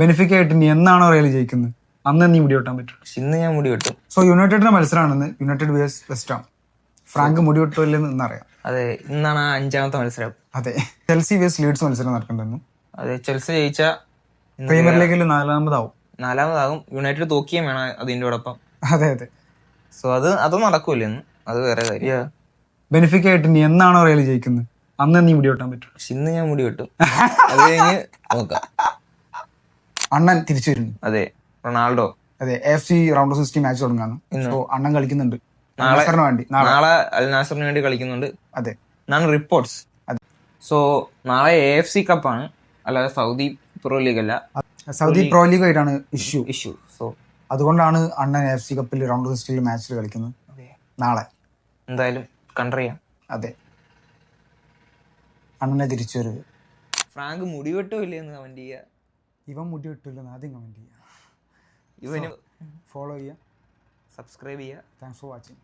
ബെനിഫിക് ആയിട്ട് നീ എന്നാണോ റയൽ ജയിക്കുന്നത് അന്ന് നീ മുടി വെട്ടാൻ പറ്റും. ഇന്ന് ഞാൻ മുടി വെട്ടും. സോ യുണൈറ്റഡിന്റെ മത്സരമാണെന്ന്. United versus West Ham. Frank മുടി വെട്ടില്ലെന്ന് ഇന്നറിയാം. അതെ, ഇന്നാണ് 5ാമത്തെ മത്സരം. അതെ, ചെൽസി വേഴ്സ് ലീഡ്സ് മത്സരം നടക്കണ്ടെന്ന്. അതെ, ചെൽസി ജയിച്ച പ്രീമിയർ ലീഗിൽ നാലാമതാവും. യുണൈറ്റഡ് തോക്കിയും വേണം അതിൻ്റെ ഒപ്പം. അതെ അതെ. സോ അത് നടക്കൂല ഇന്ന്, അത് വേറെ കാര്യം. ബെനിഫിക് ആയിട്ട് നീ എന്നാണോ റയൽ ജയിക്കുന്നത് അന്ന് നീ മുടി വെട്ടാൻ പറ്റും. ഇന്ന് ഞാൻ മുടി വെട്ടും. അത് കഴിഞ്ഞ് നോക്കാം. അണ്ണൻ തിരിച്ചു വരുന്നു. അതെ, റൊണാൾഡോ. അതെ, AFC റൗണ്ട് ഓഫ് 16 മാച്ച് തുടങ്ങാന്ന്. സോ അണ്ണൻ കളിക്കുന്നുണ്ട് നാളെ അൽ നാസറിന് വേണ്ടി കളിക്കുന്നുണ്ട്. അതെ, എന്നാണ് റിപ്പോർട്ട്സ്. സോ നാളെ AFC കപ്പാണ്, അല്ലാതെ സൗദി പ്രോ ലീഗ് അല്ല. സൗദി പ്രോ ലീഗ് ആയിട്ടാണ് ഇഷ്യൂ. സോ അതുകൊണ്ടാണ് അണ്ണൻ AFC കപ്പിൽ റൗണ്ട് ഓഫ് 16 മാച്ചിൽ കളിക്കുന്നത് നാളെ. എന്തായാലും കണ്ടറിയാം. അതെ, അണ്ണനെ തിരിച്ചു വരവ്. ഫ്രാങ്ക് മുടി വെട്ടോ ഇല്ലെന്ന് കമന്റ് ചെയ്യുക. ഇവൻ മുടി വെട്ടില്ലെന്ന് ആദ്യം കമന്റ് ചെയ്യുക. ഇവന് ഫോളോ ചെയ്യുക, സബ്സ്ക്രൈബ് ചെയ്യുക. Thanks for watching.